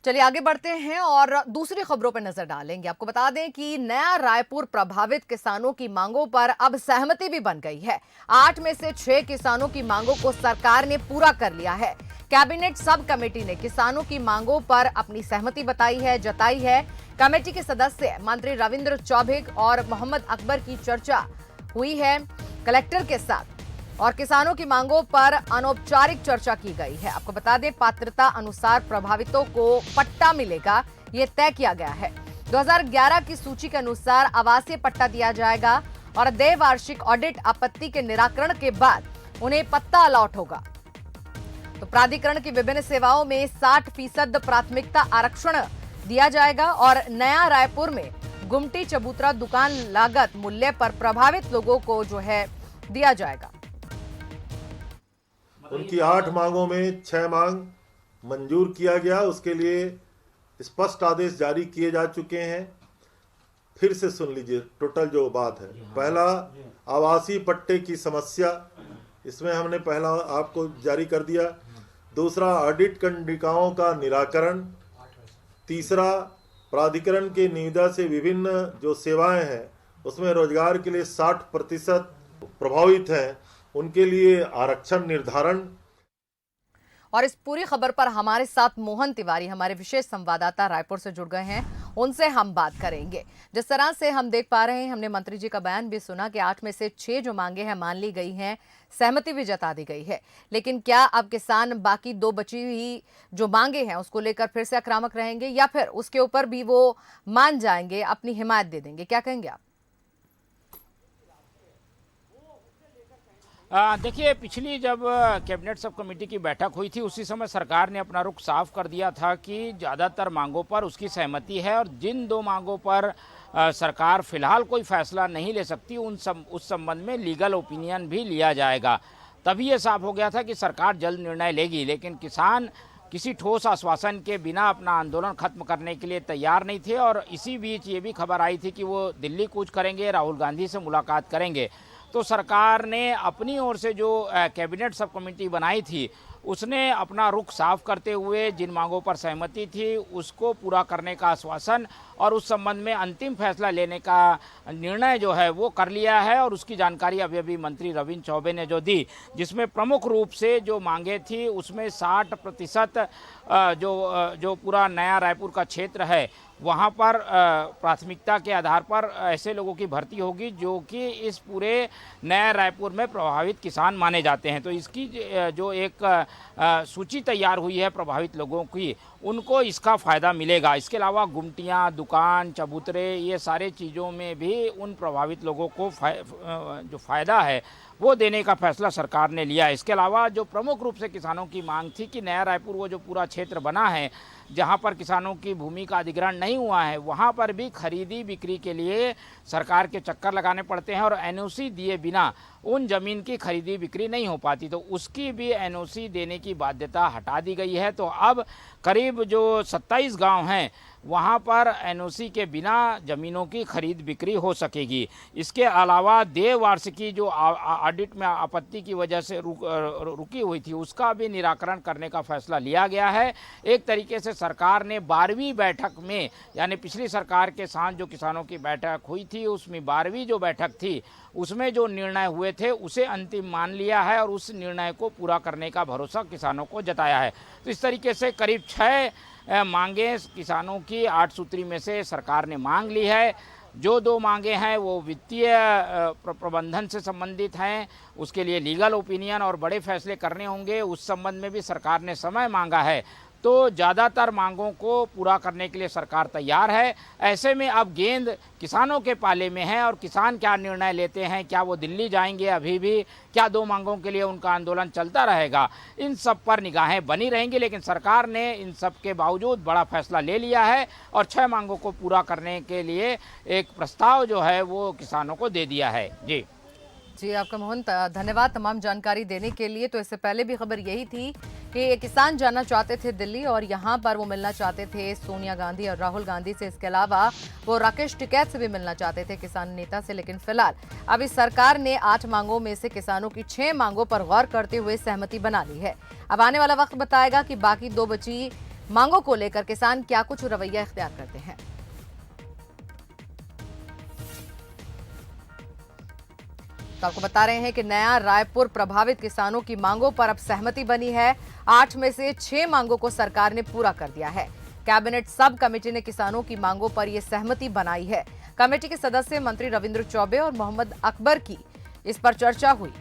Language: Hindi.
चलिए आगे बढ़ते हैं और दूसरी खबरों पर नजर डालेंगे। आपको बता दें कि नया रायपुर प्रभावित किसानों की मांगों पर अब सहमति भी बन गई है। 8 में से 6 किसानों की मांगों को सरकार ने पूरा कर लिया है। कैबिनेट सब कमेटी ने किसानों की मांगों पर अपनी सहमति जताई है। कमेटी के सदस्य मंत्री रविंद्र चौबे और मोहम्मद अकबर की चर्चा हुई है कलेक्टर के साथ और किसानों की मांगों पर अनौपचारिक चर्चा की गई है। आपको बता दें पात्रता अनुसार प्रभावितों को पट्टा मिलेगा, ये तय किया गया है। 2011 की सूची के अनुसार आवासीय पट्टा दिया जाएगा और द्वैवार्षिक ऑडिट आपत्ति के निराकरण के बाद उन्हें पट्टा अलॉट होगा। तो प्राधिकरण की विभिन्न सेवाओं में 60% प्राथमिकता आरक्षण दिया जाएगा और नया रायपुर में गुमटी चबूतरा दुकान लागत मूल्य पर प्रभावित लोगों को जो है दिया जाएगा। उनकी 8 मांगों में 6 मांग मंजूर किया गया, उसके लिए स्पष्ट आदेश जारी किए जा चुके हैं। फिर से सुन लीजिए टोटल जो बात है। पहला, आवासीय पट्टे की समस्या, इसमें हमने पहला आपको जारी कर दिया। दूसरा, ऑडिट कंडिकाओं का निराकरण। तीसरा, प्राधिकरण के निविदा से विभिन्न जो सेवाएं हैं उसमें रोजगार के लिए 60% प्रभावित हैं, उनके लिए आरक्षण निर्धारण। और इस पूरी खबर पर हमारे साथ मोहन तिवारी हमारे विशेष संवाददाता रायपुर से जुड़ गए हैं, उनसे हम बात करेंगे। जिस तरह से हम देख पा रहे हैं, हमने मंत्री जी का बयान भी सुना कि 8 में से 6 जो मांगे हैं मान ली गई हैं, सहमति भी जता दी गई है। लेकिन क्या अब किसान बाकी 2 बची हुई जो मांगे हैं उसको लेकर फिर से आक्रामक रहेंगे या फिर उसके ऊपर भी वो मान जाएंगे, अपनी हिमायत दे देंगे? क्या कहेंगे आप? देखिए, पिछली जब कैबिनेट सब कमेटी की बैठक हुई थी उसी समय सरकार ने अपना रुख साफ कर दिया था कि ज़्यादातर मांगों पर उसकी सहमति है और जिन 2 मांगों पर सरकार फिलहाल कोई फैसला नहीं ले सकती उस संबंध में लीगल ओपिनियन भी लिया जाएगा। तभी ये साफ हो गया था कि सरकार जल्द निर्णय लेगी, लेकिन किसान किसी ठोस आश्वासन के बिना अपना आंदोलन खत्म करने के लिए तैयार नहीं थे और इसी बीच ये भी खबर आई थी कि वो दिल्ली कूच करेंगे, राहुल गांधी से मुलाकात करेंगे। तो सरकार ने अपनी ओर से जो कैबिनेट सब कमेटी बनाई थी उसने अपना रुख साफ करते हुए जिन मांगों पर सहमति थी उसको पूरा करने का आश्वासन और उस संबंध में अंतिम फैसला लेने का निर्णय जो है वो कर लिया है। और उसकी जानकारी अभी मंत्री रविंद्र चौबे ने जो दी, जिसमें प्रमुख रूप से जो मांगे थी उसमें 60% जो पूरा नया रायपुर का क्षेत्र है वहाँ पर प्राथमिकता के आधार पर ऐसे लोगों की भर्ती होगी जो कि इस पूरे नया रायपुर में प्रभावित किसान माने जाते हैं। तो इसकी जो एक सूची तैयार हुई है प्रभावित लोगों की, उनको इसका फ़ायदा मिलेगा। इसके अलावा गुमटियाँ, दुकान, चबूतरे, ये सारे चीज़ों में भी उन प्रभावित लोगों को जो फ़ायदा है वो देने का फैसला सरकार ने लिया है। इसके अलावा जो प्रमुख रूप से किसानों की मांग थी कि नया रायपुर वो जो पूरा क्षेत्र बना है जहां पर किसानों की भूमि का अधिग्रहण नहीं हुआ है वहां पर भी खरीदी बिक्री के लिए सरकार के चक्कर लगाने पड़ते हैं और एनओसी दिए बिना उन जमीन की खरीदी बिक्री नहीं हो पाती, तो उसकी भी एनओसी देने की बाध्यता हटा दी गई है। तो अब करीब जो 27 गांव हैं वहां पर एनओसी के बिना ज़मीनों की खरीद बिक्री हो सकेगी। इसके अलावा द्वैवार्षिकी जो ऑडिट में आपत्ति की वजह से रुकी हुई थी उसका भी निराकरण करने का फैसला लिया गया है। एक तरीके से सरकार ने 12वीं बैठक में, यानी पिछली सरकार के साथ जो किसानों की बैठक हुई थी उसमें 12वीं जो बैठक थी उसमें जो निर्णय हुए थे उसे अंतिम मान लिया है और उस निर्णय को पूरा करने का भरोसा किसानों को जताया है। तो इस तरीके से करीब 6 मांगे किसानों की 8 सूत्री में से सरकार ने मांग ली है। जो 2 मांगे हैं वो वित्तीय प्रबंधन से संबंधित हैं, उसके लिए लीगल ओपिनियन और बड़े फैसले करने होंगे, उस संबंध में भी सरकार ने समय मांगा है। तो ज़्यादातर मांगों को पूरा करने के लिए सरकार तैयार है। ऐसे में अब गेंद किसानों के पाले में है और किसान क्या निर्णय लेते हैं, क्या वो दिल्ली जाएंगे अभी भी, क्या 2 मांगों के लिए उनका आंदोलन चलता रहेगा, इन सब पर निगाहें बनी रहेंगी। लेकिन सरकार ने इन सब के बावजूद बड़ा फैसला ले लिया है और 6 मांगों को पूरा करने के लिए एक प्रस्ताव जो है वो किसानों को दे दिया है। जी आपका मोहन धन्यवाद तमाम जानकारी देने के लिए। तो इससे पहले भी खबर यही थी कि किसान जाना चाहते थे दिल्ली और यहाँ पर वो मिलना चाहते थे सोनिया गांधी और राहुल गांधी से। इसके अलावा वो राकेश टिकैत से भी मिलना चाहते थे, किसान नेता से। लेकिन फिलहाल अभी सरकार ने 8 मांगों में से किसानों की 6 मांगों पर गौर करते हुए सहमति बना ली है। अब आने वाला वक्त बताएगा कि बाकी 2 बची मांगों को लेकर किसान क्या कुछ रवैया इख्तियार करते हैं। तो आपको बता रहे हैं कि नया रायपुर प्रभावित किसानों की मांगों पर अब सहमति बनी है। 8 में से 6 मांगों को सरकार ने पूरा कर दिया है। कैबिनेट सब कमेटी ने किसानों की मांगों पर यह सहमति बनाई है। कमेटी के सदस्य मंत्री रविंद्र चौबे और मोहम्मद अकबर की इस पर चर्चा हुई।